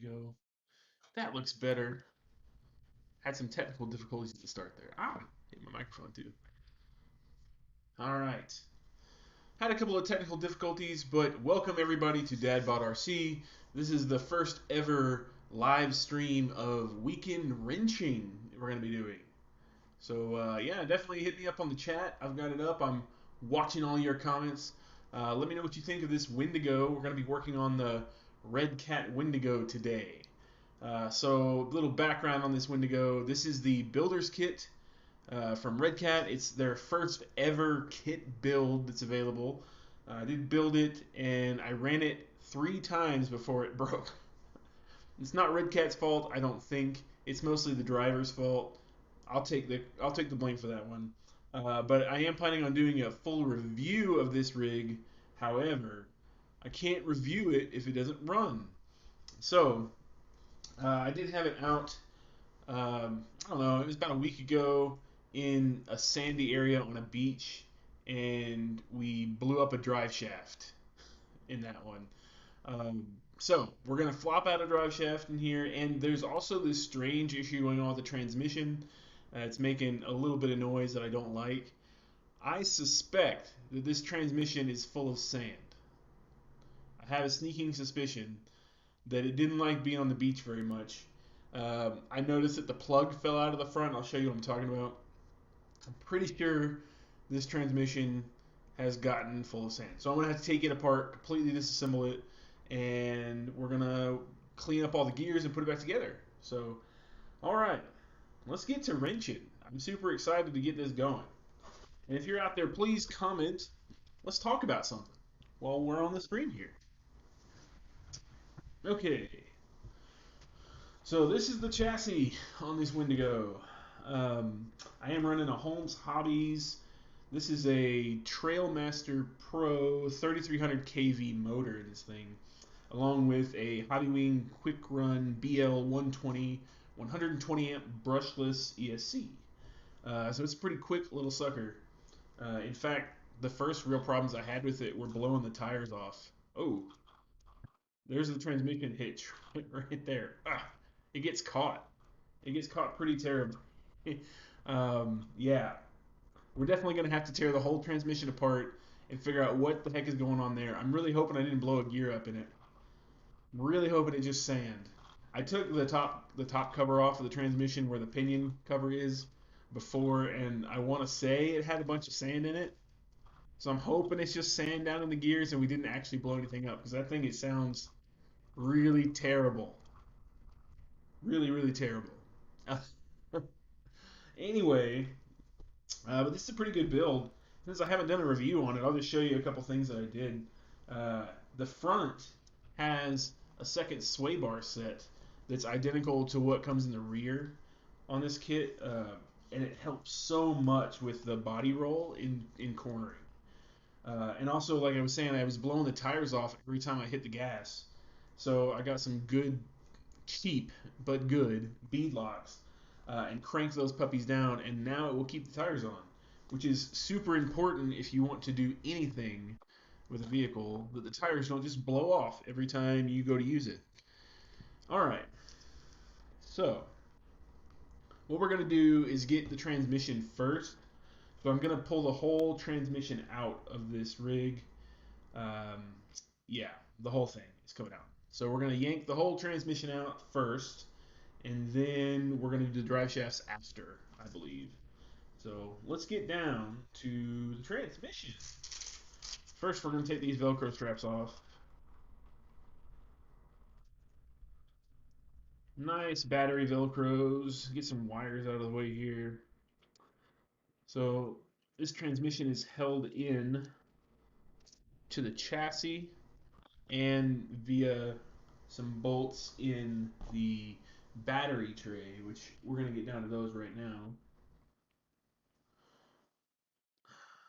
go. That looks better. Had some technical difficulties at the start there. Hit my microphone too. All right. Had a couple of technical difficulties, but welcome everybody to DadBotRC. This is the first ever live stream of Weekend Wrenching we're going to be doing. So yeah, definitely hit me up on the chat. I've got it up. I'm watching all your comments. Let me know what you think of this Wendigo. We're going to be working on the Redcat Wendigo today. So a little background on this Wendigo. This is the builder's kit from Redcat. It's their first ever kit build that's available. I did build it and I ran it 3 times before it broke. It's not Redcat's fault, I don't think. It's mostly the driver's fault. I'll take the blame for that one. But I am planning on doing a full review of this rig. However, I can't review it if it doesn't run. So I did have it out. I don't know. It was about a week ago in a sandy area on a beach, and we blew up a drive shaft in that one. So we're gonna flop out a drive shaft in here, and there's also this strange issue going on with the transmission. It's making a little bit of noise that I don't like. I suspect that this transmission is full of sand. I have a sneaking suspicion that it didn't like being on the beach very much. I noticed that the plug fell out of the front. I'll show you what I'm talking about. I'm pretty sure this transmission has gotten full of sand. So I'm going to have to take it apart, completely disassemble it, and we're going to clean up all the gears and put it back together. So, all right, let's get to wrenching. I'm super excited to get this going. And if you're out there, please comment. Let's talk about something while we're on the screen here. Okay, so this is the chassis on this Wendigo. I am running a Holmes Hobbies. This is a Trailmaster Pro 3300 kV motor in this thing, along with a Hobbywing Quick Run BL 120 120 amp brushless ESC. So it's a pretty quick little sucker. In fact, the first real problems I had with it were blowing the tires off. Oh, there's the transmission hitch right there. It gets caught. It gets caught pretty terribly. Yeah, we're definitely going to have to tear the whole transmission apart and figure out what the heck is going on there. I'm really hoping I didn't blow a gear up in it. I'm really hoping it's just sand. I took the top cover off of the transmission where the pinion cover is before, and I want to say it had a bunch of sand in it. So I'm hoping it's just sand down in the gears and we didn't actually blow anything up because that thing it sounds really terrible. Really, really terrible. Anyway, but this is a pretty good build. Since I haven't done a review on it, I'll just show you a couple things that I did. The front has a second sway bar set that's identical to what comes in the rear on this kit, and it helps so much with the body roll in cornering. And also, like I was saying, I was blowing the tires off every time I hit the gas. So I got some good, cheap but good bead locks and crank those puppies down, and now it will keep the tires on, which is super important if you want to do anything with a vehicle, that the tires don't just blow off every time you go to use it. All right, so what we're going to do is get the transmission first. So I'm going to pull the whole transmission out of this rig. Um, yeah, the whole thing is coming out. So we're going to yank the whole transmission out first, and then we're going to do the drive shafts after, I believe. So let's get down to the transmission. First, we're going to take these Velcro straps off. Nice battery Velcros. Get some wires out of the way here. So this transmission is held in to the chassis and via some bolts in the battery tray, which we're going to get down to those right now.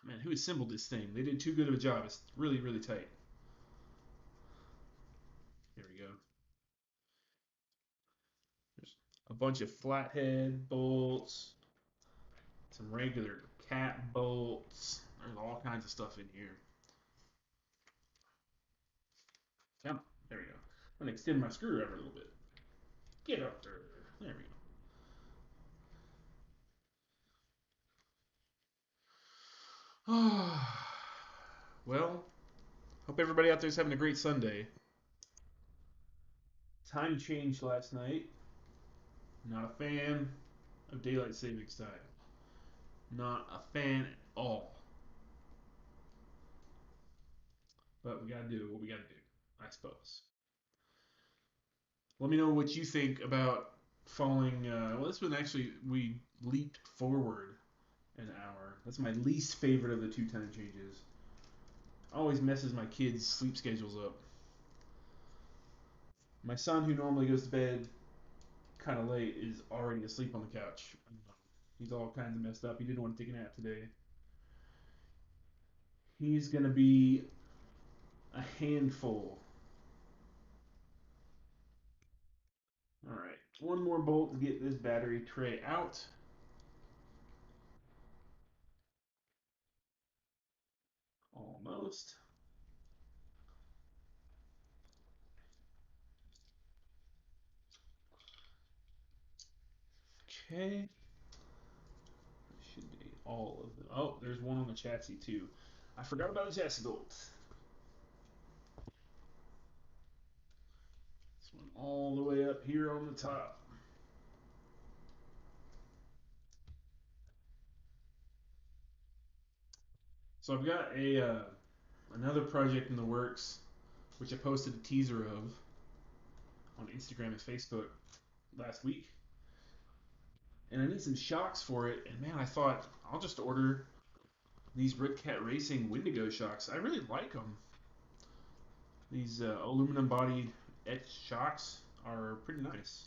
Man, who assembled this thing? They did too good of a job. It's really, really tight. There we go. There's a bunch of flathead bolts, some regular cat bolts. There's all kinds of stuff in here. Come on. There we go. I'm going to extend my screwdriver a little bit. Get up there. There we go. Well, hope everybody out there is having a great Sunday. Time changed last night. Not a fan of daylight savings time. Not a fan at all. But we gotta do what we gotta do, I suppose. Let me know what you think about falling. Well, this one actually, we leaped forward an hour. That's my least favorite of the two time changes. Always messes my kids' sleep schedules up. My son, who normally goes to bed kind of late, is already asleep on the couch. He's all kinds of messed up. He didn't want to take a nap today. He's going to be a handful. All right. One more bolt to get this battery tray out. Almost. Okay. Should be all of them. Oh, there's one on the chassis too. I forgot about the chassis bolts. This one all the way up here on the top. So I've got a another project in the works, which I posted a teaser of on Instagram and Facebook last week, and I need some shocks for it. And man, I thought I'll just order these Redcat Racing Wendigo shocks. I really like them. These aluminum bodied etched shocks are pretty nice.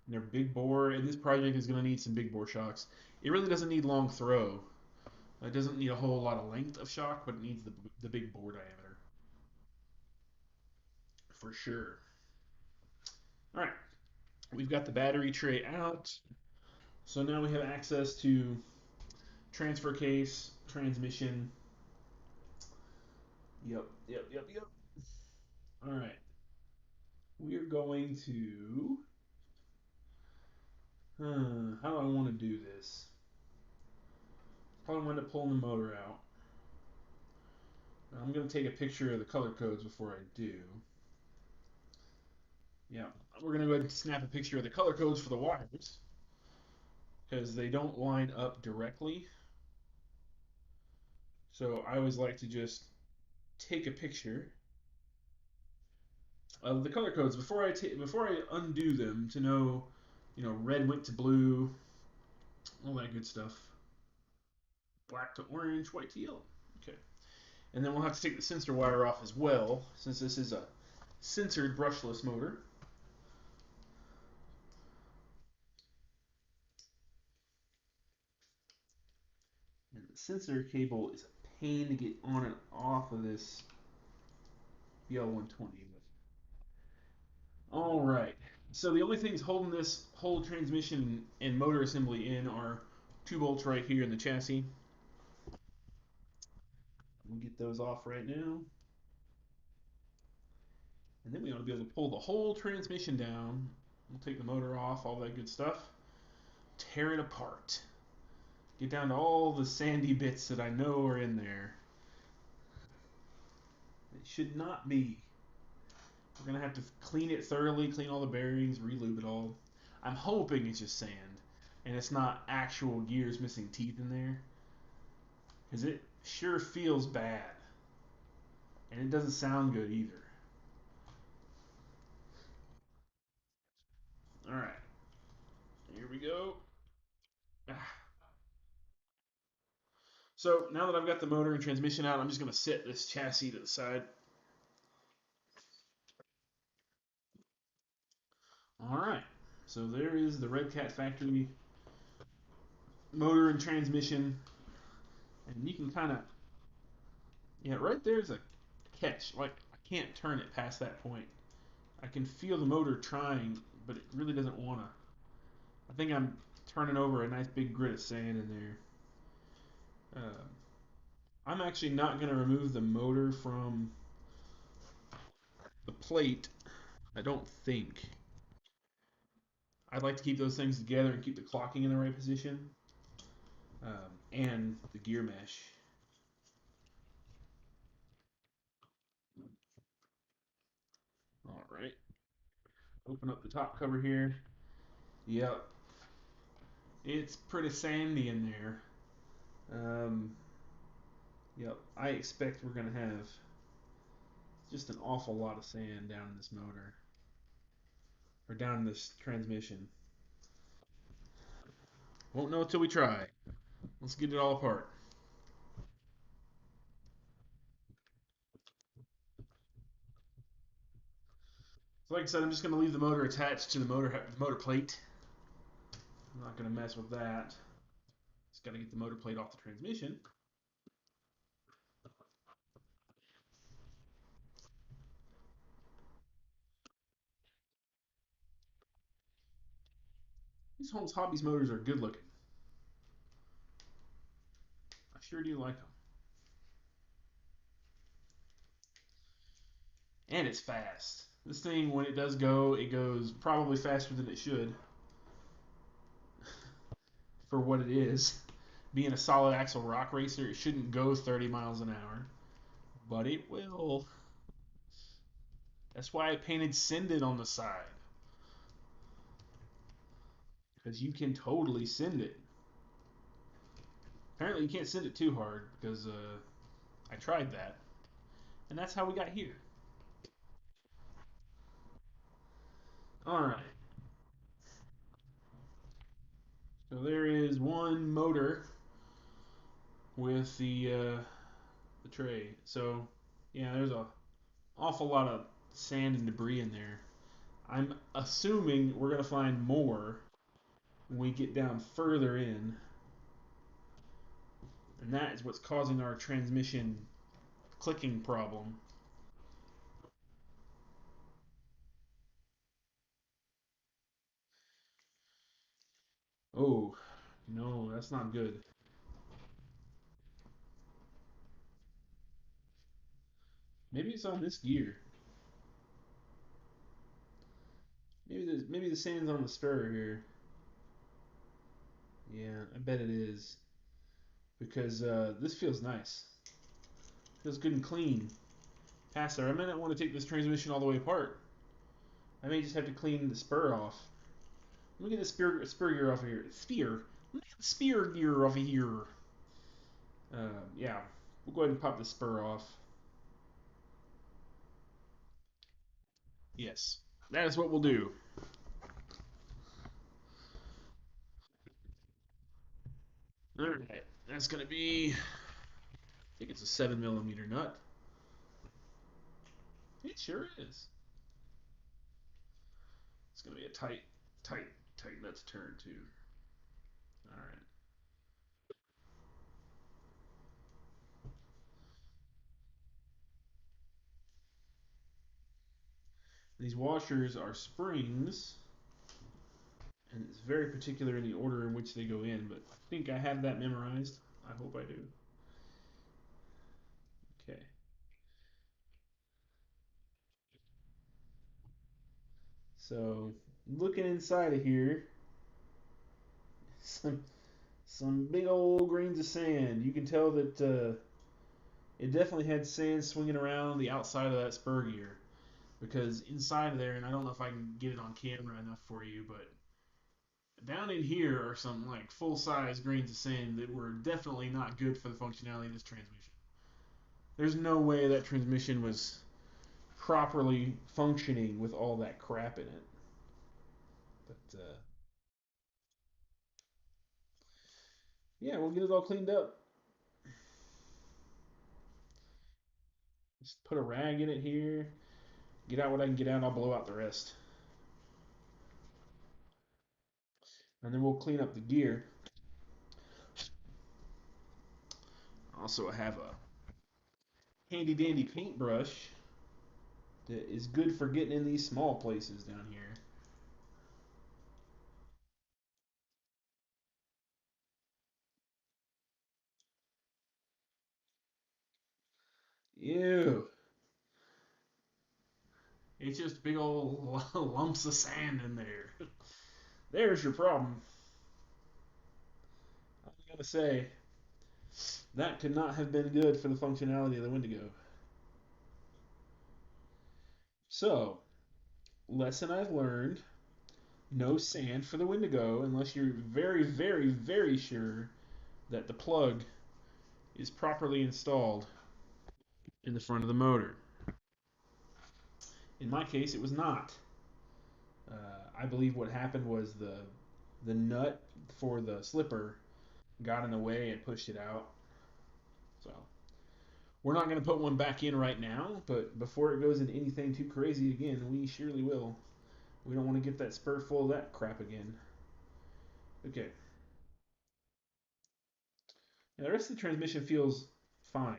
And they're big bore, and this project is going to need some big bore shocks. It really doesn't need long throw. It doesn't need a whole lot of length of shock, but it needs the big bore diameter for sure. All right, we've got the battery tray out. So now we have access to transfer case, transmission. Yep. All right. We're going to. How do I want to do this? Probably want to pull the motor out. I'm going to take a picture of the color codes before I do. Yeah, we're going to go ahead and snap a picture of the color codes for the wires because they don't line up directly. So I always like to just take a picture of the color codes before I undo them to know, red went to blue, all that good stuff. Black to orange, white to yellow. Okay. And then we'll have to take the sensor wire off as well, since this is a sensored brushless motor. And the sensor cable is a pain to get on and off of this BL120. All right. So the only things holding this whole transmission and motor assembly in are two bolts right here in the chassis. We'll get those off right now. And then we ought to be able to pull the whole transmission down. We'll take the motor off, all that good stuff. Tear it apart. Get down to all the sandy bits that I know are in there. It should not be. We're going to have to clean it thoroughly, clean all the bearings, relube it all. I'm hoping it's just sand and it's not actual gears missing teeth in there. Because it sure feels bad. And it doesn't sound good either. Alright, here we go. So now that I've got the motor and transmission out, I'm just going to set this chassis to the side. Alright, so there is the Redcat factory motor and transmission. And you can kind of, yeah, right there's a catch. Like, I can't turn it past that point. I can feel the motor trying, but it really doesn't want to. I think I'm turning over a nice big grit of sand in there. I'm actually not going to remove the motor from the plate. I don't think. I'd like to keep those things together and keep the clocking in the right position, and the gear mesh. All right. Open up the top cover here. Yep. It's pretty sandy in there. Um, yep. I expect we're going to have just an awful lot of sand down in this motor, or down in this transmission. Won't know until we try. Let's get it all apart. So like I said, I'm just going to leave the motor attached to the motor plate. I'm not going to mess with that. Just got to get the motor plate off the transmission. These Holmes Hobbies motors are good looking. I sure do like them. And it's fast. This thing, when it does go, it goes probably faster than it should for what it is. Being a solid axle rock racer, it shouldn't go 30 miles an hour, but it will. That's why I painted Send It on the side. Because you can totally send it. Apparently, you can't send it too hard because I tried that. And that's how we got here. Alright. So there is one motor with the tray. So yeah, there's a awful lot of sand and debris in there. I'm assuming we're gonna find more when we get down further in, and that is what's causing our transmission clicking problem. Oh, no, that's not good. Maybe it's on this gear. Maybe the sand's on the spur here. Yeah, I bet it is because this feels nice. Feels good and clean. Pastor, I may not want to take this transmission all the way apart. I may just have to clean the spur off. Let me get the spur gear off of here. Let me get the spear gear off of here. Yeah, we'll go ahead and pop the spur off. Yes, that is what we'll do. All right, that's gonna be. I think it's a 7 millimeter nut. It sure is. It's gonna be a tight nut to turn too. All right. These washers are springs, and it's very particular in the order in which they go in. But I think I have that memorized. I hope I do. Okay. So looking inside of here, some some big old grains of sand. You can tell that it definitely had sand swinging around the outside of that spur gear because inside of there, and I don't know if I can get it on camera enough for you, but down in here are some like full size grains of sand that were definitely not good for the functionality of this transmission. There's no way that transmission was properly functioning with all that crap in it. But yeah, we'll get it all cleaned up. Just put a rag in it here. Get out what I can get out. I'll blow out the rest. And then we'll clean up the gear. Also, I have a handy dandy paintbrush that is good for getting in these small places down here. Ew. It's just big old lumps of sand in there. There's your problem. I'm gonna say that could not have been good for the functionality of the Wendigo. So, lesson I've learned: no sand for the Wendigo unless you're very, very, very sure that the plug is properly installed in the front of the motor. In my case, it was not. I believe what happened was the nut for the slipper got in the way and pushed it out. So we're not going to put one back in right now, but before it goes into anything too crazy again, we surely will. We don't want to get that spur full of that crap again. Okay. Now the rest of the transmission feels fine.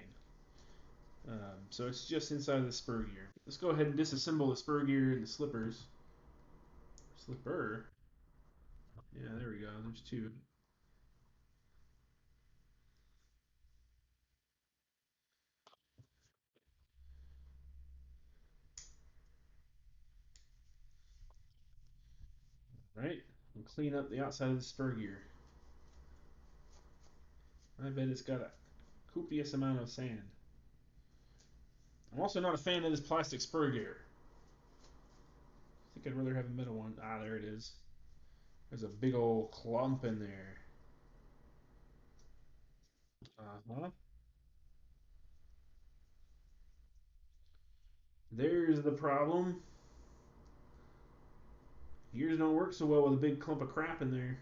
So it's just inside of the spur gear. Let's go ahead and disassemble the spur gear and the slippers. Slipper? Yeah, there we go. There's two. Right? And clean up the outside of the spur gear. I bet it's got a copious amount of sand. I'm also not a fan of this plastic spur gear. I think I'd rather have a metal one. Ah, there it is. There's a big old clump in there. Uh-huh. There's the problem. Gears don't work so well with a big clump of crap in there.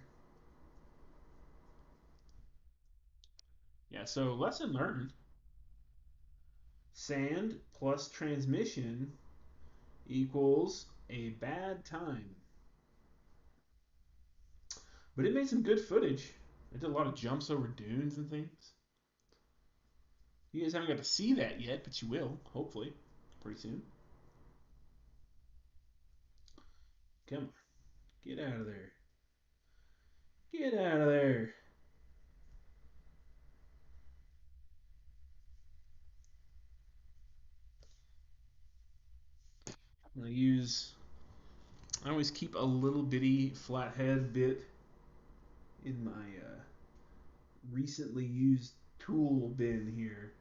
Yeah, so lesson learned. Sand plus transmission equals a bad time. But it made some good footage. It did a lot of jumps over dunes and things. You guys haven't got to see that yet, but you will, hopefully, pretty soon. Come on, get out of there. Get out of there. I'm going to use, I always keep a little bitty flathead bit in my recently used tool bin here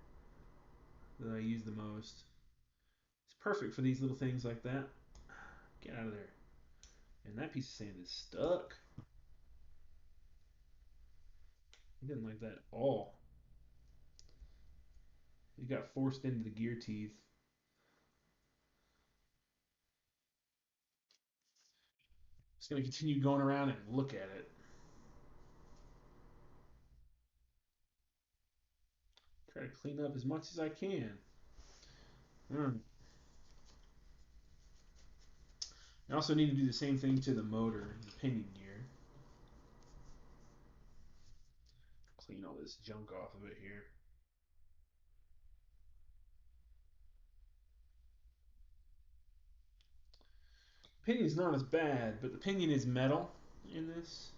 that I use the most. It's perfect for these little things like that. Get out of there. And that piece of sand is stuck. He didn't like that at all. He got forced into the gear teeth. Just going to continue going around and look at it. Try to clean up as much as I can. I also need to do the same thing to the motor, the pinion gear. Clean all this junk off of it here. Pinion's not as bad, but the pinion is metal in this.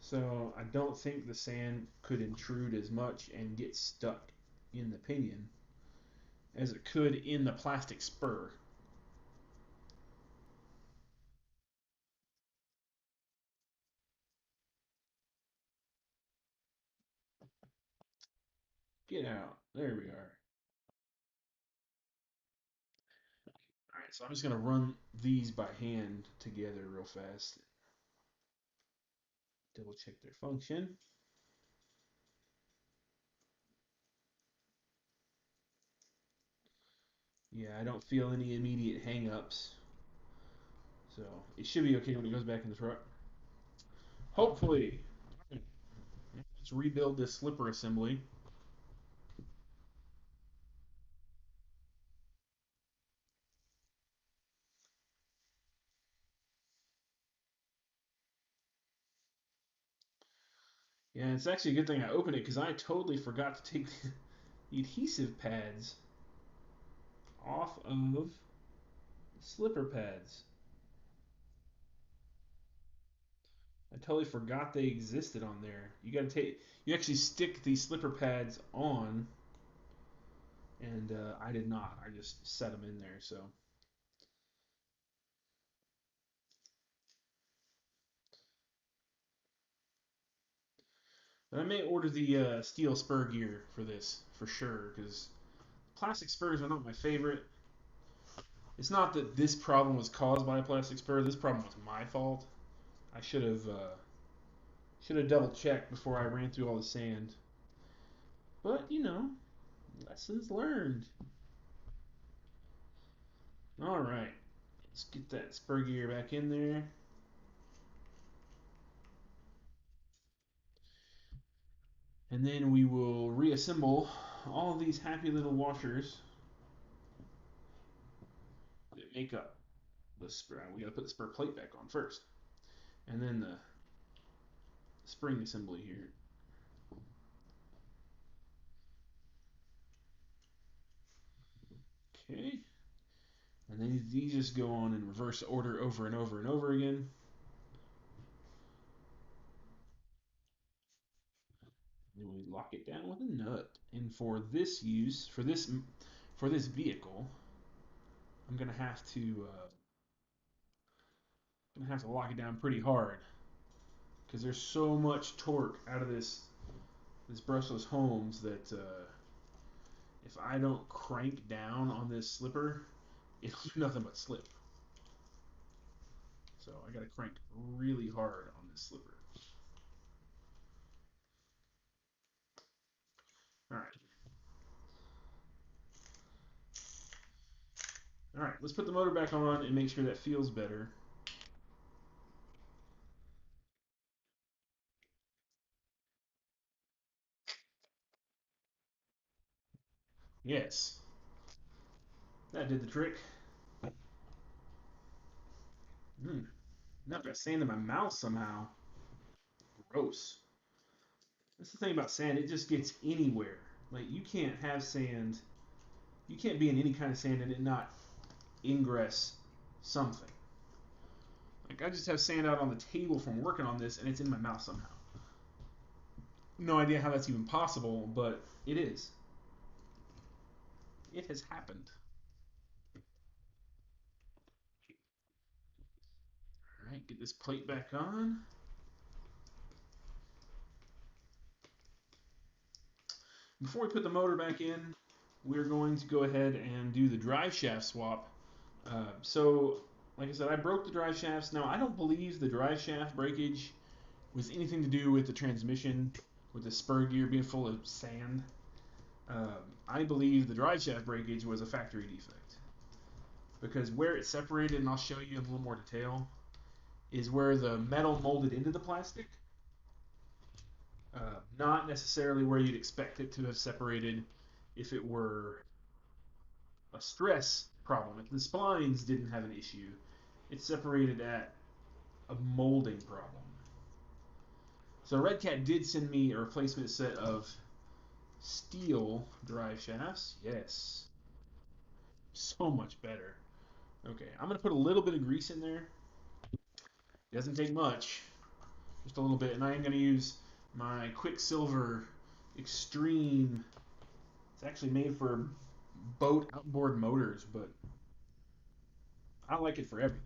So I don't think the sand could intrude as much and get stuck in the pinion as it could in the plastic spur. Get out. There we are. Alright, so I'm just going to run these by hand together real fast. Double check their function. Yeah, I don't feel any immediate hang-ups. So it should be okay when it goes back in the truck. Hopefully. Let's rebuild this slipper assembly. Yeah, it's actually a good thing I opened it because I totally forgot to take the adhesive pads off of the slipper pads. I totally forgot they existed on there. You actually stick these slipper pads on, and I did not. I just set them in there. So But I may order the steel spur gear for this for sure, because plastic spurs are not my favorite. It's not that this problem was caused by a plastic spur. This problem was my fault. I should have double checked before I ran through all the sand. But you know, lessons learned. All right, let's get that spur gear back in there. And then we will reassemble all of these happy little washers that make up the spur. We gotta put the spur plate back on first. And then the spring assembly here. Okay. And then these just go on in reverse order over and over and over again. Then we lock it down with a nut. And for this use, for this vehicle, I'm gonna have to lock it down pretty hard because there's so much torque out of this brushless Holmes that if I don't crank down on this slipper, it'll do nothing but slip. So I gotta crank really hard on this slipper. All right, all right. Let's put the motor back on and make sure that feels better. Yes, that did the trick. Mm. Now I've got sand in my mouth somehow. Gross. That's the thing about sand; it just gets anywhere. Like you can't have sand. You can't be in any kind of sand and it not ingress something. Like I just have sand out on the table from working on this, and it's in my mouth somehow. No idea how that's even possible, but it is. It has happened. All right, get this plate back on. Before we put the motor back in, we're going to go ahead and do the drive shaft swap. Like I said, I broke the drive shafts. Now, I don't believe the drive shaft breakage was anything to do with the transmission, with the spur gear being full of sand. I believe the drive shaft breakage was a factory defect because where it separated, and I'll show you in a little more detail, is where the metal molded into the plastic. Not necessarily where you'd expect it to have separated if it were a stress problem. If the splines didn't have an issue, it separated at a molding problem. So Redcat did send me a replacement set of steel drive shafts. Yes, so much better. Okay, I'm gonna put a little bit of grease in there. It doesn't take much, just a little bit, and I am gonna use my Quicksilver Extreme. It's actually made for boat outboard motors, but I like it for everything.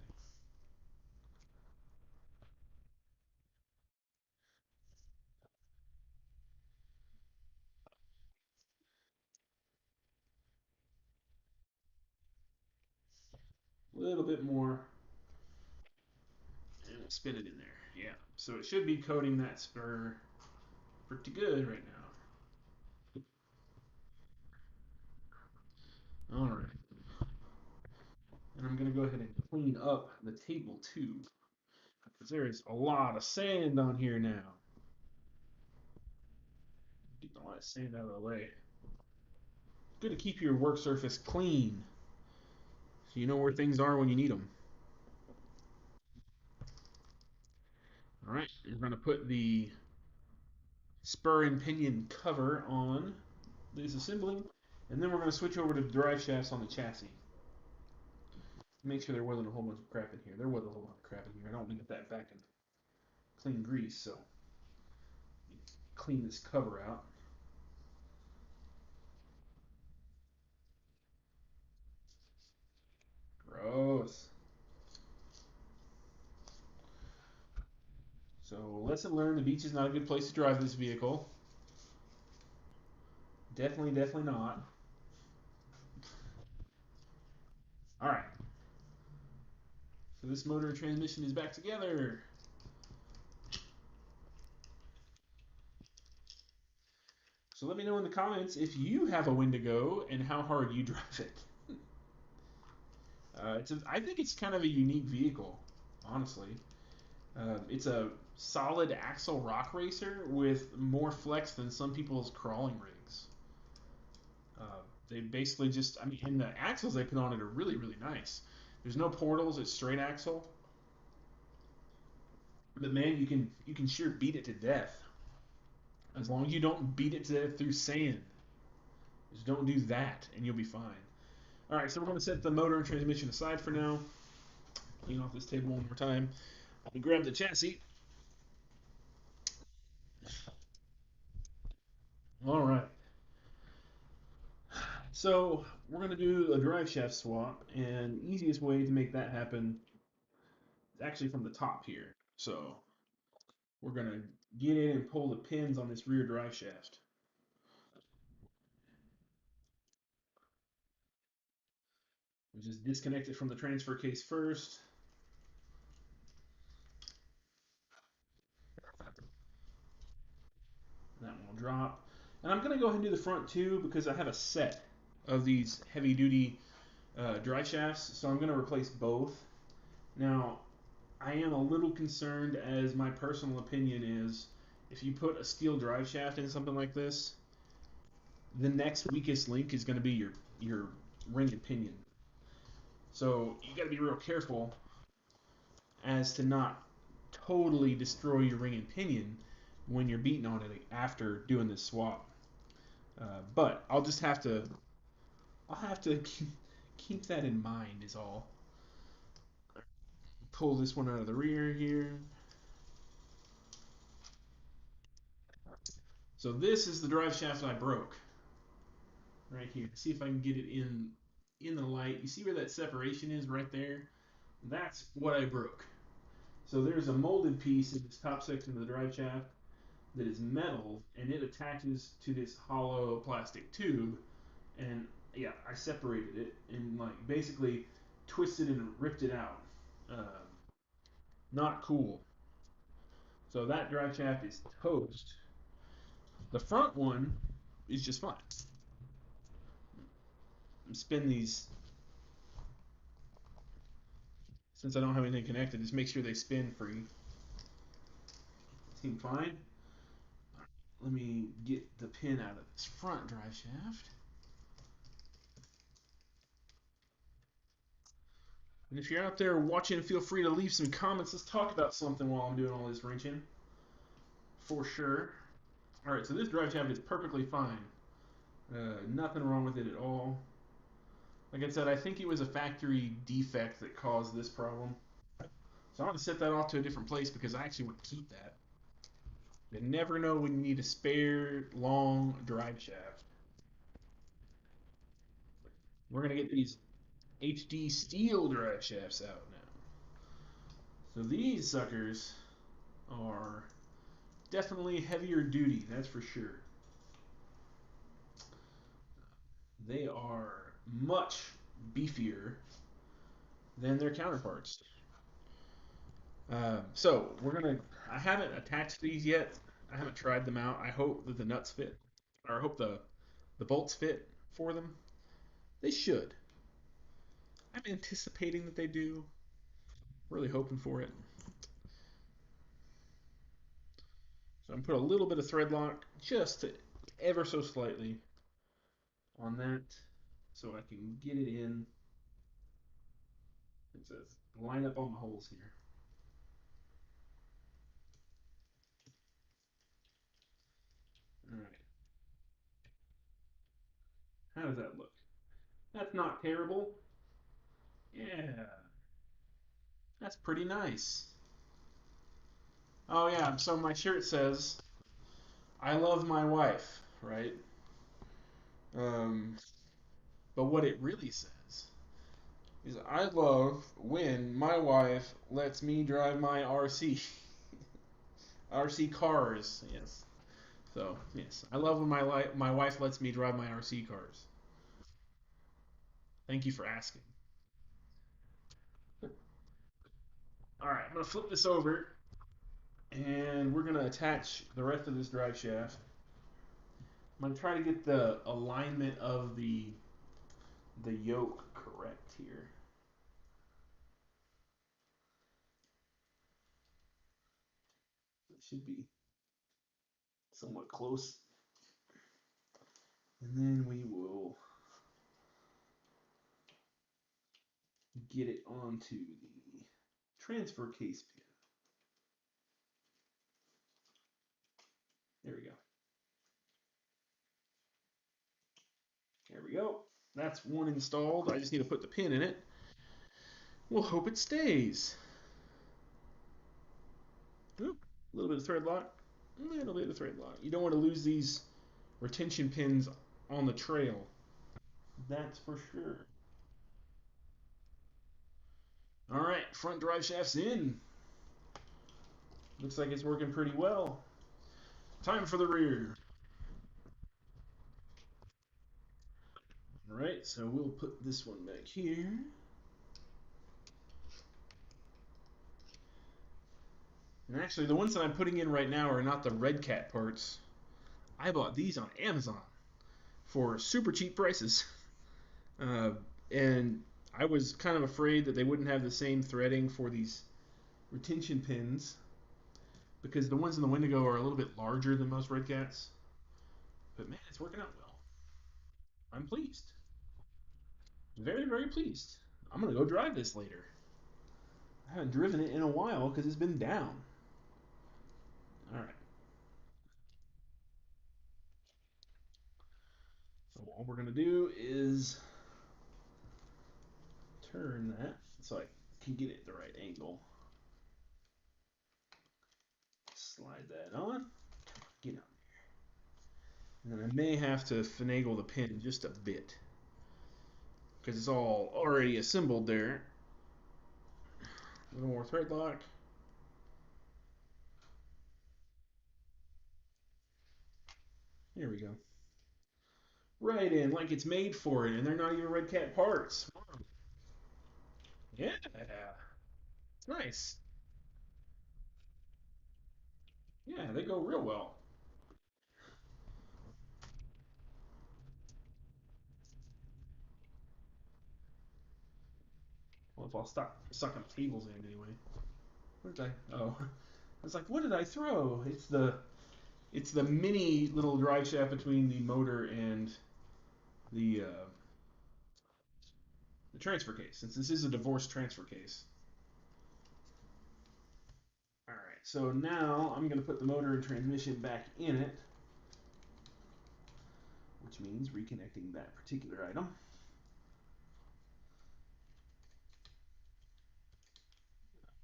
A little bit more, and we'll spin it in there. Yeah, so it should be coating that spur pretty good right now. All right, and I'm gonna go ahead and clean up the table too, because there is a lot of sand on here now. Get a lot of sand out of the way. Good to keep your work surface clean, so you know where things are when you need them. All right, we're gonna put the spur and pinion cover on this assembly, and then we're gonna switch over to drive shafts on the chassis. Make sure there wasn't a whole bunch of crap in here. There was a whole lot of crap in here. I don't want to get that back in clean grease, so clean this cover out. Gross. So lesson learned: the beach is not a good place to drive this vehicle. Definitely, definitely not. All right. So this motor and transmission is back together. So let me know in the comments if you have a Wendigo and how hard you drive it. I think it's kind of a unique vehicle, honestly. It's a solid axle rock racer with more flex than some people's crawling rigs. Uh, they basically just, I mean, and the axles they put on it are really, really nice. There's no portals; it's straight axle. But man, you can sure beat it to death. As long as you don't beat it to death through sand. Just don't do that, and you'll be fine. All right, so we're going to set the motor and transmission aside for now. Clean off this table one more time. I'm going to grab the chassis. All right. So we're going to do a drive shaft swap, and the easiest way to make that happen is actually from the top here. So we're going to get in and pull the pins on this rear drive shaft. We just disconnect it from the transfer case first. That one will drop. And I'm going to go ahead and do the front too because I have a set of these heavy duty drive shafts, so I'm going to replace both. Now, I am a little concerned, as my personal opinion is, if you put a steel drive shaft in something like this, the next weakest link is going to be your ring and pinion. So you got to be real careful as to not totally destroy your ring and pinion when you're beating on it after doing this swap. But I'll have to keep that in mind is all. Pull this one out of the rear here. So this is the drive shaft I broke right here. See if I can get it in the light. You see where that separation is right there? That's what I broke. So there's a molded piece in this top section of the drive shaft that is metal, and it attaches to this hollow plastic tube. And yeah, I separated it and like basically twisted and ripped it out. Uh, Not cool. So that drive shaft is toast. The front one is just fine. Spin these, since I don't have anything connected, just make sure they spin free. Seem fine. Let me get the pin out of this front drive shaft. And if you're out there watching, feel free to leave some comments. Let's talk about something while I'm doing all this wrenching. For sure. Alright, so this drive shaft is perfectly fine. Nothing wrong with it at all. Like I said, I think it was a factory defect that caused this problem. So I'm going to set that off to a different place because I actually want to keep that. You never know when you need a spare long drive shaft. We're going to get these HD steel drive shafts out now. So these suckers are definitely heavier duty, that's for sure. They are much beefier than their counterparts. So we're gonna. I haven't attached these yet. I haven't tried them out. I hope that the nuts fit, or I hope the bolts fit for them. They should. I'm anticipating that they do. Really hoping for it. So I'm gonna put a little bit of thread lock, just ever so slightly, on that, so I can get it in. It says line up all my holes here. All right. How does that look? That's not terrible. Yeah, that's pretty nice. Oh yeah, so my shirt says, "I love my wife," right? Um, but what it really says is, "I love when my wife lets me drive my RC." RC cars. Yes. So yes, I love when my wife lets me drive my RC cars. Thank you for asking. All right, I'm gonna flip this over, and we're gonna attach the rest of this drive shaft. I'm gonna try to get the alignment of the yoke correct here. It should be somewhat close. And then we will get it onto the transfer case pin. There we go. There we go. That's one installed. I just need to put the pin in it. We'll hope it stays. Oop, a little bit of thread lock. A little bit of thread lock. You don't want to lose these retention pins on the trail. That's for sure. All right, front drive shaft's in. Looks like it's working pretty well. Time for the rear. All right, so we'll put this one back here. And actually, the ones that I'm putting in right now are not the Redcat parts. I bought these on Amazon for super cheap prices. Uh, and I was kind of afraid that they wouldn't have the same threading for these retention pins because the ones in the Wendigo are a little bit larger than most Redcats. But man, it's working out well. I'm pleased. Very, very pleased. I'm going to go drive this later. I haven't driven it in a while because it's been down. All right. So all we're going to do is turn that so I can get it at the right angle. Slide that on. Get on there. And then I may have to finagle the pin just a bit because it's all already assembled there. A little more thread lock. There we go. Right in, like it's made for it, and they're not even Redcat parts. Yeah, it's nice. Yeah, they go real well. Well, if I'll stop sucking cables in anyway. What did I? Oh, I was like, what did I throw? It's the mini little drive shaft between the motor and the transfer case. Since this is a divorce transfer case. All right, so now I'm going to put the motor and transmission back in it, which means reconnecting that particular item.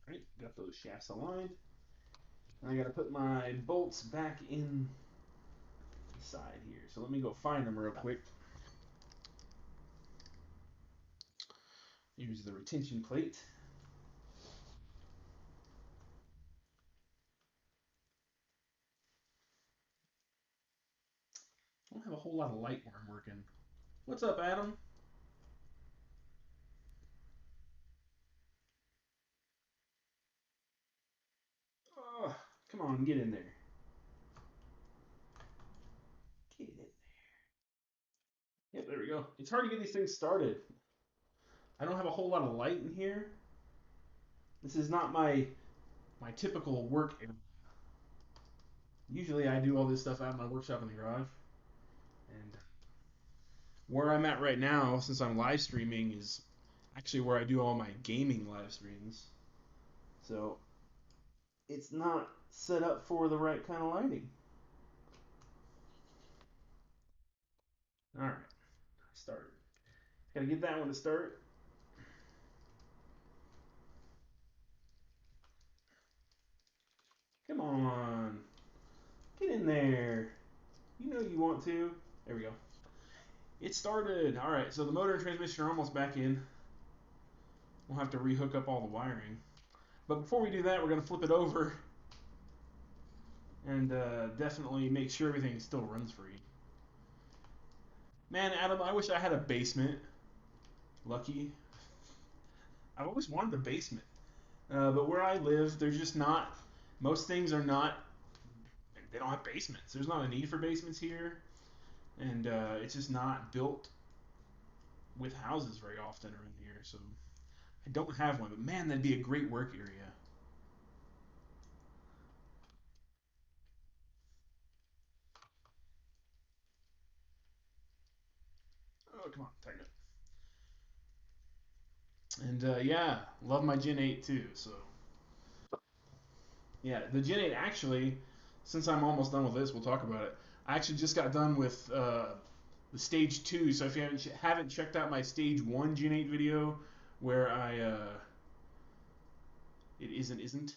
All right, got those shafts aligned. And I got to put my bolts back in the side here. So let me go find them real quick. Use the retention plate. I don't have a whole lot of light where I'm working. What's up, Adam? Oh, come on, get in there. Get in there. Yep, there we go. It's hard to get these things started. I don't have a whole lot of light in here. This is not my typical work area. Usually I do all this stuff out in my workshop in the garage. And where I'm at right now, since I'm live streaming, is actually where I do all my gaming live streams. So it's not set up for the right kind of lighting. All right, started. Gotta get that one to start. Come on, get in there. You know you want to. There we go. It started. All right, so the motor and transmission are almost back in. We'll have to rehook up all the wiring. But before we do that, we're gonna flip it over and definitely make sure everything still runs for you. Man, Adam, I wish I had a basement. Lucky. I've always wanted a basement. But where I live, there's just not. Most things are not. They don't have basements. There's not a need for basements here, and it's just not built with houses very often around here. So I don't have one. But man, that'd be a great work area. Oh, come on, tighten it. And yeah, love my Gen 8 too. So yeah, the Gen 8 actually, since I'm almost done with this, we'll talk about it. I actually just got done with the stage 2. So if you haven't checked out my stage 1 Gen 8 video, where it isn't. If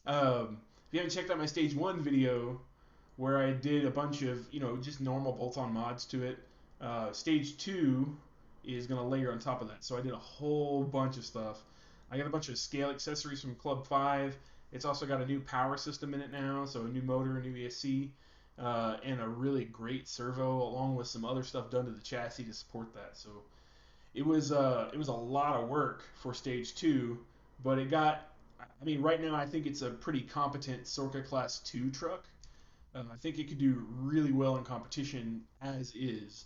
you haven't checked out my stage 1 video, where I did a bunch of, just normal bolt-on mods to it, stage 2 is going to layer on top of that. So I did a whole bunch of stuff. I got a bunch of scale accessories from Club 5. It's also got a new power system in it now, so a new motor, a new ESC, and a really great servo, along with some other stuff done to the chassis to support that. So it was a lot of work for stage 2, but it got. I mean, right now I think it's a pretty competent Sorka Class 2 truck. I think it could do really well in competition as is.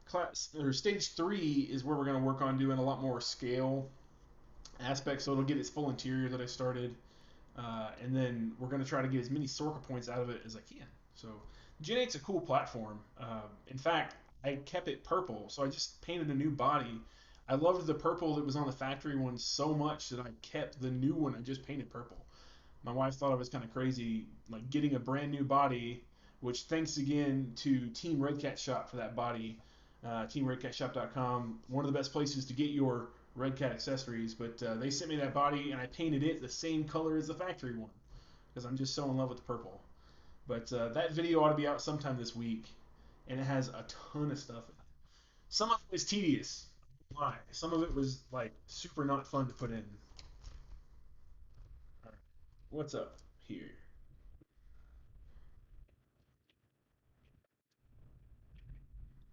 Class or stage 3 is where we're going to work on doing a lot more scale aspects, so it'll get its full interior that I started, and then we're going to try to get as many Sorka points out of it as I can. So Gen 8's a cool platform. In fact, I kept it purple, so I just painted a new body. I loved the purple that was on the factory one so much that I kept the new one I just painted purple. My wife thought I was kind of crazy, like getting a brand new body, which thanks again to Team Redcat Shop for that body. TeamRedCatShop.com, one of the best places to get your Redcat accessories. But they sent me that body, and I painted it the same color as the factory one because I'm just so in love with the purple. But that video ought to be out sometime this week, and it has a ton of stuff. Some of it was tedious. Why? Some of it was like super not fun to put in. All right, what's up here?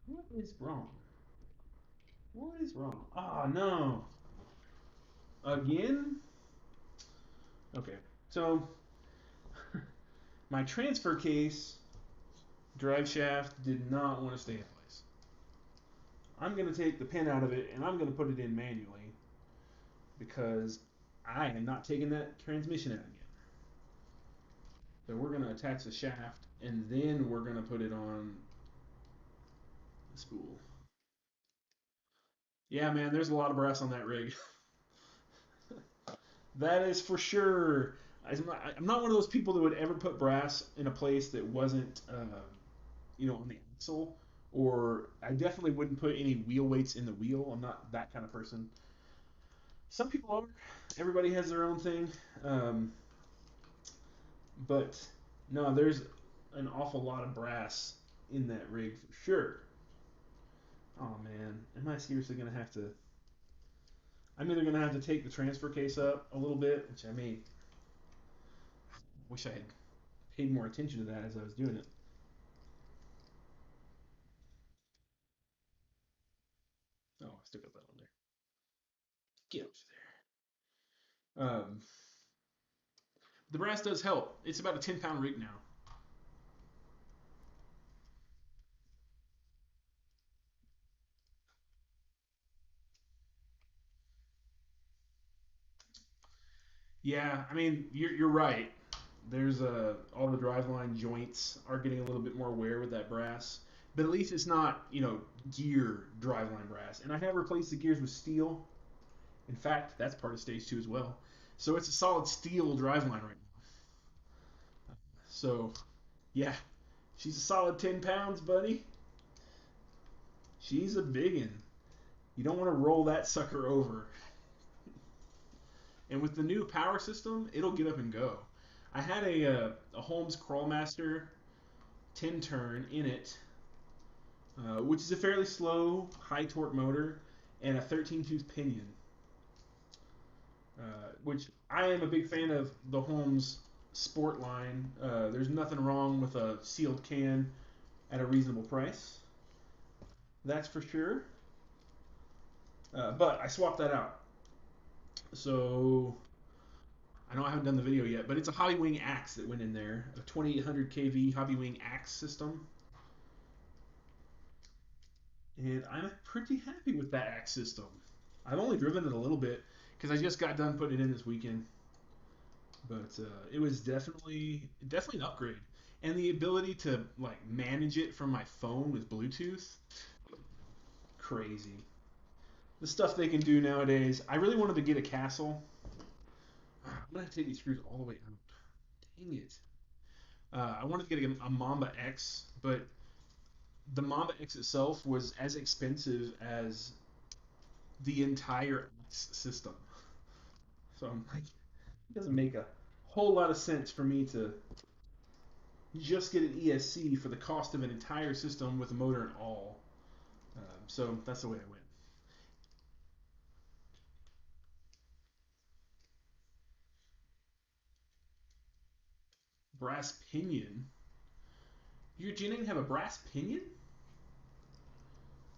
What is wrong? What is wrong? Ah, no. Again? Okay. So, my transfer case drive shaft did not want to stay in place. I'm going to take the pin out of it and I'm going to put it in manually because I am not taking that transmission out again. So, we're going to attach the shaft and then we're going to put it on the spool. Yeah, man, there's a lot of brass on that rig. That is for sure. I'm not one of those people that would ever put brass in a place that wasn't, on the axle. Or I definitely wouldn't put any wheel weights in the wheel. I'm not that kind of person. Some people are. Everybody has their own thing. Um, but no, there's an awful lot of brass in that rig for sure. Oh man, am I seriously gonna have to? I'm either gonna have to take the transfer case up a little bit, which I may wish I had paid more attention to that as I was doing it. Oh, I still got that on there. Get over there. The brass does help. It's about a 10-pound rig now. Yeah, I mean you're right. There's all the driveline joints are getting a little bit more wear with that brass, but at least it's not gear driveline brass. And I have replaced the gears with steel. In fact, that's part of stage 2 as well. So it's a solid steel driveline right now. So yeah, she's a solid 10 pounds, buddy. She's a biggin. You don't want to roll that sucker over. And with the new power system, it'll get up and go. I had a Holmes Crawlmaster 10 turn in it, which is a fairly slow, high torque motor, and a 13 tooth pinion, which I am a big fan of the Holmes sport line. There's nothing wrong with a sealed can at a reasonable price. That's for sure. But I swapped that out. So I know I haven't done the video yet, but it's a Hobby Wing axe that went in there, a 2800 kV Hobby Wing axe system, and I'm pretty happy with that axe system. I've only driven it a little bit because I just got done putting it in this weekend, but it was definitely an upgrade, and the ability to like manage it from my phone with Bluetooth, crazy. The stuff they can do nowadays. I really wanted to get a castle. I'm gonna have to take these screws all the way out. Dang it. I wanted to get a Mamba X, but the Mamba X itself was as expensive as the entire X system. So I'm like, it doesn't make a whole lot of sense for me to just get an ESC for the cost of an entire system with a motor and all. So that's the way I went. Brass pinion. Your Gen 8 have a brass pinion?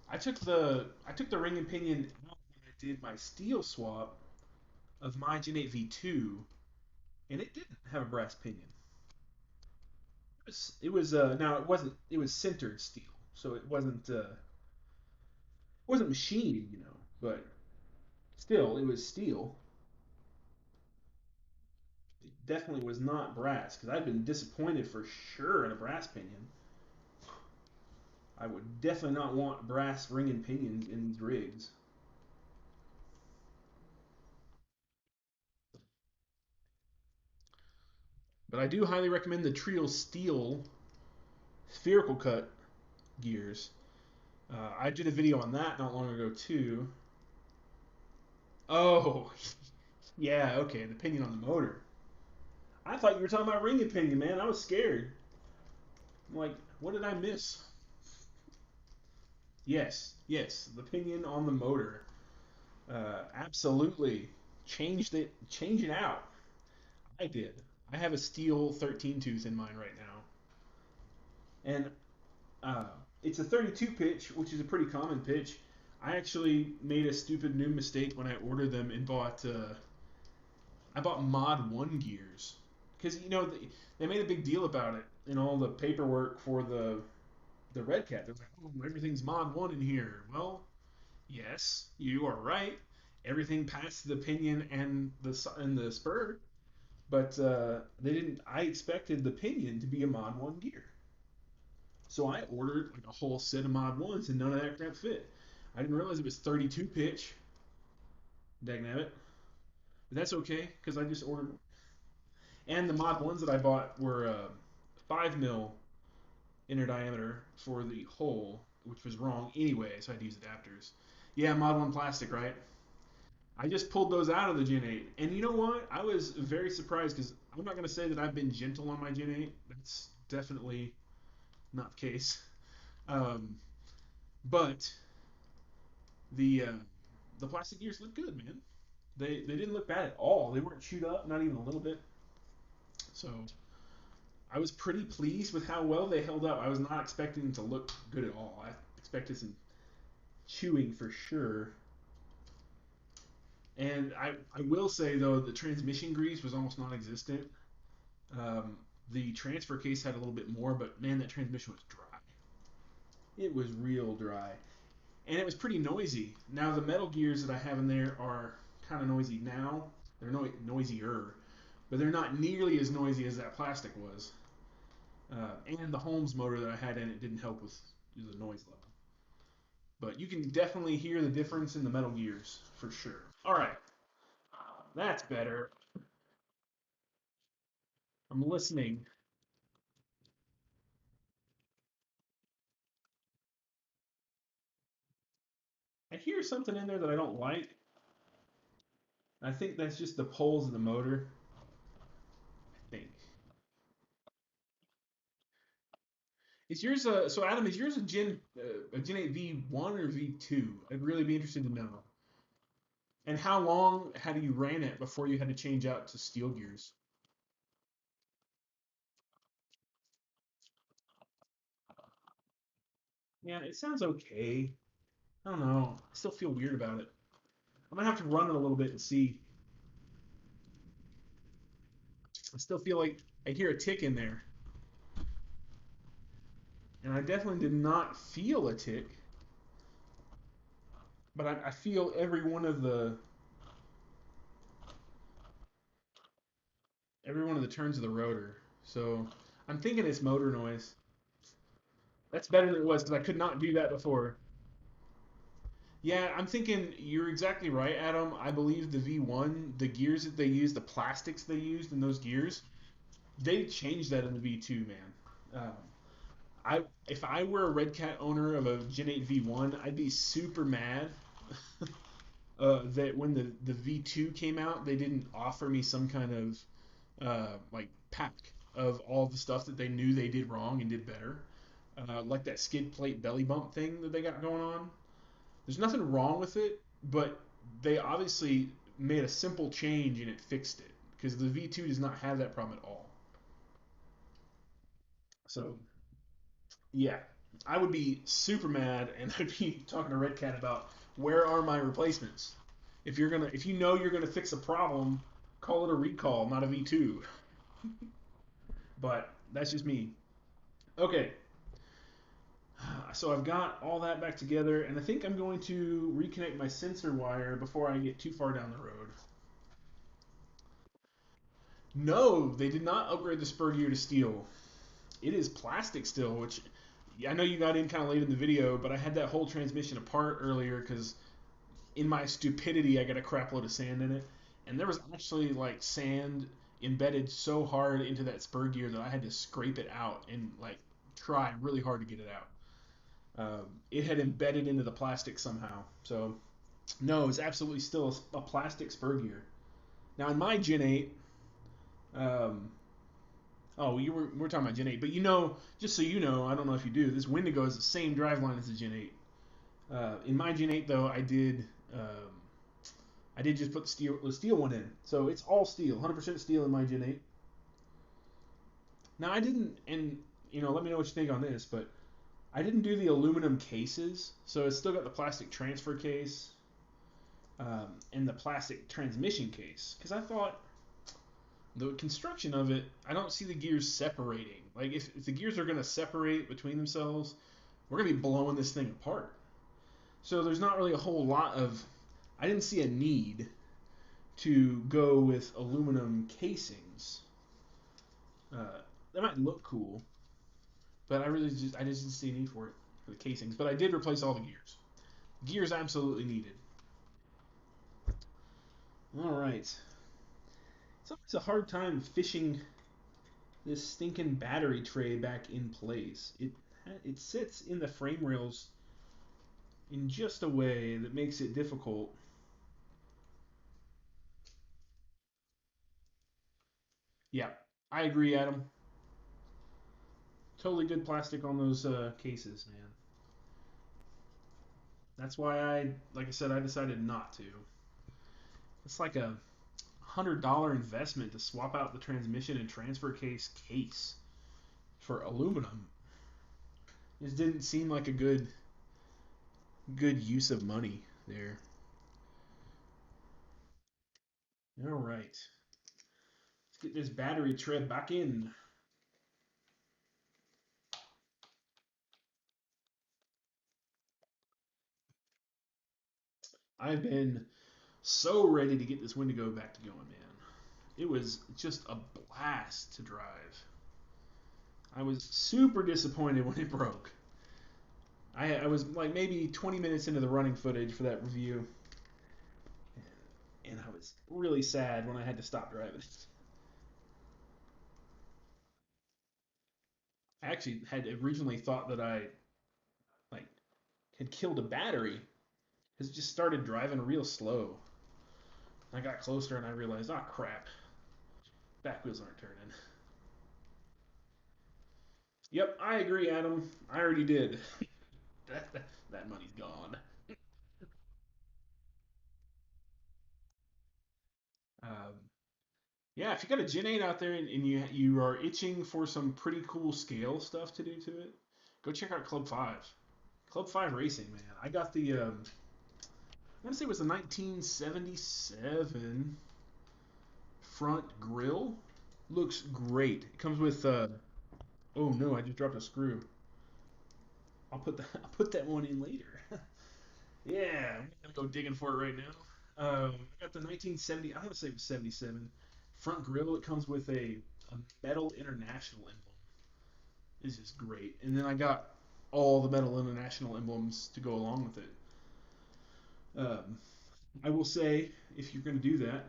I took the ring and pinion out when I did my steel swap of my Gen 8 V2, and it didn't have a brass pinion. It was now it was sintered steel, so it wasn't machined, but still it was steel. It definitely was not brass because I've been disappointed for sure in a brass pinion. I would definitely not want brass ring and pinions in these rigs. But I do highly recommend the Trio Steel spherical cut gears. I did a video on that not long ago too. Oh, yeah, okay, the pinion on the motor. I thought you were talking about ring and pinion, man. I was scared. I'm like, what did I miss? Yes, yes, the pinion on the motor. Absolutely change it out. I did. I have a steel 13 tooth in mine right now, and uh, it's a 32 pitch, which is a pretty common pitch. I actually made a stupid new mistake when I ordered them and I bought Mod 1 gears because they made a big deal about it in all the paperwork for the Redcat. They're like, oh, everything's Mod 1 in here. Well, yes, you are right. Everything past the pinion and the spur, but they didn't. I expected the pinion to be a Mod 1 gear, so I ordered like a whole set of Mod 1s, and none of that crap fit. I didn't realize it was 32 pitch. Dagnabbit. But that's okay because I just ordered. And the Mod 1s that I bought were 5 mil inner diameter for the hole, which was wrong anyway, so I had to use adapters. Yeah, Mod 1 plastic, right? I just pulled those out of the Gen 8. And you know what? I was very surprised because I'm not going to say that I've been gentle on my Gen 8. That's definitely not the case. Um, but the uh, the plastic gears look good, man. They didn't look bad at all. They weren't chewed up, not even a little bit. So I was pretty pleased with how well they held up. I was not expecting them to look good at all. I expected some chewing for sure. And I will say though, the transmission grease was almost non-existent. Um, the transfer case had a little bit more, but man, that transmission was dry. It was real dry, and it was pretty noisy. Now the metal gears that I have in there are kind of noisy now. They're noisier, but they're not nearly as noisy as that plastic was. And the Holmes motor that I had in it didn't help with the noise level. But you can definitely hear the difference in the metal gears for sure. All right, that's better. I'm listening. I hear something in there that I don't like. I think that's just the poles of the motor. I think. Is yours a so Adam? Is yours a Gen 8 V1 or V2? I'd really be interested to know. And how long had you ran it before you had to change out to steel gears? Yeah, it sounds okay. I don't know. I still feel weird about it. I'm gonna have to run it a little bit and see. I still feel like I hear a tick in there, and I definitely did not feel a tick, but I feel every one of the turns of the rotor. So I'm thinking it's motor noise. That's better than it was because I could not do that before. Yeah, I'm thinking you're exactly right, Adam. I believe the V1, the gears that they used, the plastics they used in those gears, they changed that in the V2, man. I if I were a Redcat owner of a Gen 8 V1, I'd be super mad that when the V2 came out, they didn't offer me some kind of like pack of all the stuff that they knew they did wrong and did better. Like that skid plate belly bump thing that they got going on. There's nothing wrong with it, but they obviously made a simple change and it fixed it because the V2 does not have that problem at all. So yeah, I would be super mad, and I'd be talking to Red Cat about where are my replacements. If you know you're gonna fix a problem, call it a recall, not a V2. But that's just me. Okay, so I've got all that back together, and I think I'm going to reconnect my sensor wire before I get too far down the road. No, they did not upgrade the spur gear to steel. It is plastic still, which I know you got in kind of late in the video, but I had that whole transmission apart earlier because in my stupidity, I got a crap load of sand in it, and there was actually like sand embedded so hard into that spur gear that I had to scrape it out and like try really hard to get it out. It had embedded into the plastic somehow. So no, it's absolutely still a plastic spur gear. Now in my Gen 8, um, oh, we're talking about Gen 8, but you know, just so you know, I don't know if you do, this Wendigo is the same driveline as the Gen 8. In my Gen 8 though, I did just put the steel one in, so it's all steel, 100% steel in my Gen 8. Now I didn't, and let me know what you think on this, but I didn't do the aluminum cases, so it's still got the plastic transfer case and the plastic transmission case, because I thought the construction of it, I don't see the gears separating. Like if the gears are going to separate between themselves, we're going to be blowing this thing apart. So there's not really a whole lot of. I didn't see a need to go with aluminum casings. They might look cool, but I just didn't see a need for it for the casings. But I did replace all the gears. Gears absolutely needed. All right. It's always a hard time fishing this stinking battery tray back in place. It sits in the frame rails in just a way that makes it difficult. Yeah, I agree, Adam. Totally good plastic on those cases, man. That's why like I said, I decided not to. It's like a $100 investment to swap out the transmission and transfer case for aluminum. It just didn't seem like a good use of money there. All right, let's get this battery tread back in. I've been so ready to get this Wendigo back to going, man. It was just a blast to drive. I was super disappointed when it broke. I was like maybe 20 minutes into the running footage for that review, and I was really sad when I had to stop driving. I actually had originally thought that I like had killed a battery because it just started driving real slow. I got closer and I realized, oh crap, back wheels aren't turning. Yep, I agree, Adam. I already did. That money's gone. Um, yeah, if you got a Gen 8 out there and you are itching for some pretty cool scale stuff to do to it, go check out Club 5. Club 5 Racing, man. I got the, I want to say it was the 1977 front grille. Looks great. It comes with, oh no, I just dropped a screw. I'll put that one in later. Yeah, I'm gonna go digging for it right now. I got the 1970. I want to say it was 77 front grille. It comes with a metal international emblem. It's just great. And then I got all the metal international emblems to go along with it. Um, I will say, if you're going to do that,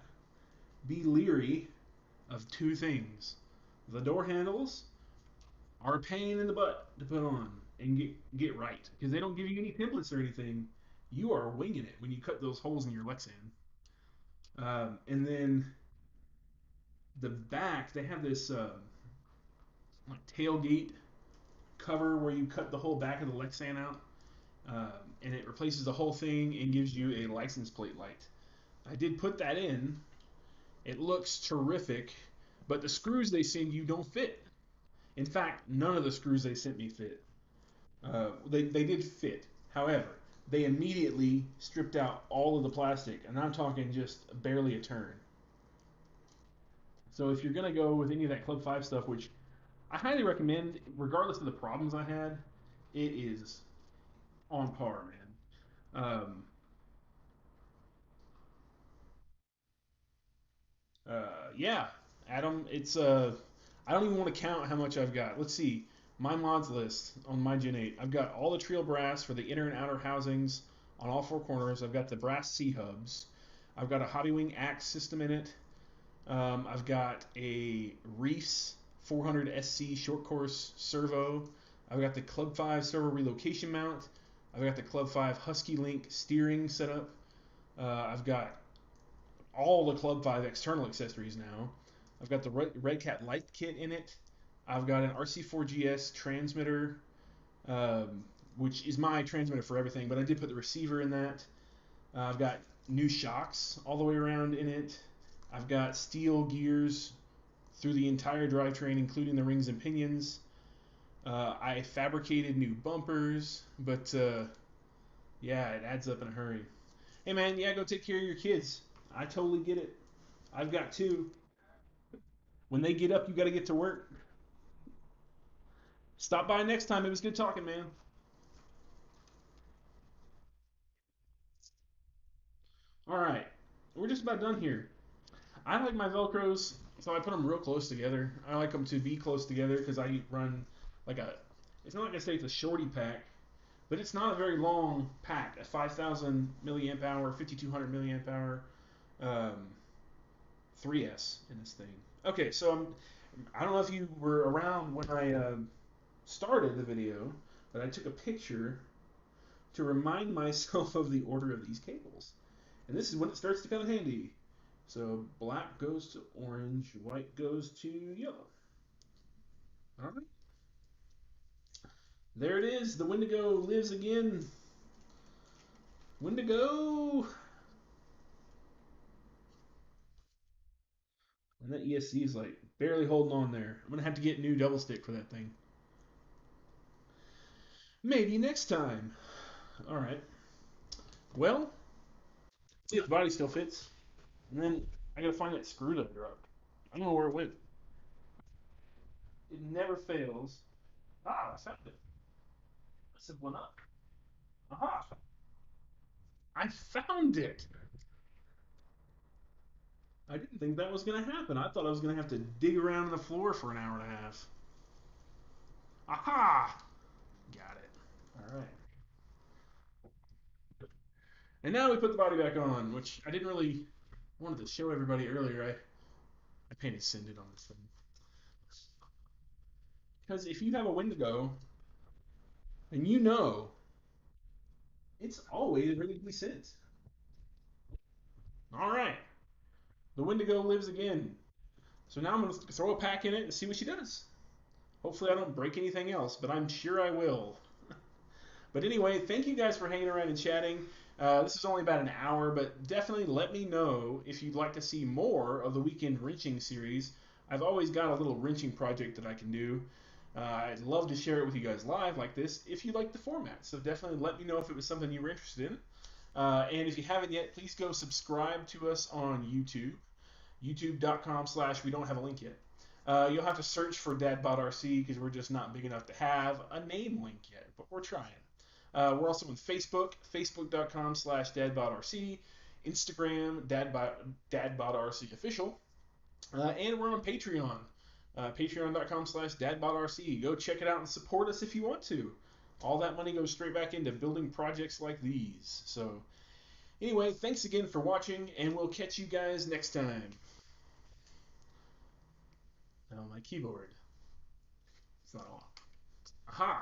be leery of two things. The door handles are a pain in the butt to put on and get right because they don't give you any templates or anything. You are winging it when you cut those holes in your Lexan. And then the back, they have this like tailgate cover where you cut the whole back of the Lexan out, and it replaces the whole thing and gives you a license plate light. I did put that in. It looks terrific, but the screws they send you don't fit. In fact, none of the screws they sent me fit. They did fit. However, they immediately stripped out all of the plastic, and I'm talking just barely a turn. So if you're gonna go with any of that Club 5 stuff, which I highly recommend, regardless of the problems I had, it is on par, man. Yeah, Adam, it's I don't even want to count how much I've got. Let's see, my mods list on my Gen 8. I've got all the trail brass for the inner and outer housings on all four corners. I've got the brass C hubs. I've got a Hobbywing axe system in it. I've got a Reefs 400 SC short course servo. I've got the Club 5 servo relocation mount. I've got the Club 5 Husky Link steering setup. I've got all the Club 5 external accessories now. I've got the Redcat light kit in it. I've got an RC4GS transmitter, which is my transmitter for everything, but I did put the receiver in that. I've got new shocks all the way around in it. I've got steel gears through the entire drivetrain, including the rings and pinions. I fabricated new bumpers, but yeah, it adds up in a hurry. Hey man, yeah, go take care of your kids. I totally get it. I've got two. When they get up, you got to get to work. Stop by next time. It was good talking, man. All right, we're just about done here. I like my Velcros, so I put them real close together. I like them to be close together because I run like a. It's not like I say it's a shorty pack, but it's not a very long pack. A 5,000 milliamp hour, 5,200 milliamp hour, um, 3S in this thing. Okay, so I don't know if you were around when I started the video, but I took a picture to remind myself of the order of these cables. And this is when it starts to come in handy. So black goes to orange, white goes to yellow. All right. There it is. The Wendigo lives again. Wendigo! And that ESC is like barely holding on there. I'm going to have to get new double stick for that thing. Maybe next time. All right. Well, see if the body still fits. And then I got to find that screw that I dropped. I don't know where it went. It never fails. Ah, I found it. I said one up. Aha! I found it! I didn't think that was going to happen. I thought I was going to have to dig around the floor for an hour and a half. Aha! Got it. All right. And now we put the body back on, which I didn't really wanted to show everybody earlier. I painted Sended on this thing. Because if you have a Wendigo, and you know, it's always ready to be sent. All right. The Wendigo lives again. So now I'm going to throw a pack in it and see what she does. Hopefully I don't break anything else, but I'm sure I will. But anyway, thank you guys for hanging around and chatting. This is only about an hour, but definitely let me know if you'd like to see more of the Weekend Wrenching series. I've always got a little wrenching project that I can do. I'd love to share it with you guys live like this if you like the format. So definitely let me know if it was something you were interested in. And if you haven't yet, please go subscribe to us on YouTube, youtube.com/we don't have a link yet. You'll have to search for DadBotRC because we're just not big enough to have a name link yet, but we're trying. We're also on Facebook, facebook.com/DadBotRC, Instagram, DadBotRC official, and we're on Patreon, patreon.com/DadBotRC. Go check it out and support us if you want to. All that money goes straight back into building projects like these. So, anyway, thanks again for watching, and we'll catch you guys next time. Now, my keyboard. It's not on. Aha!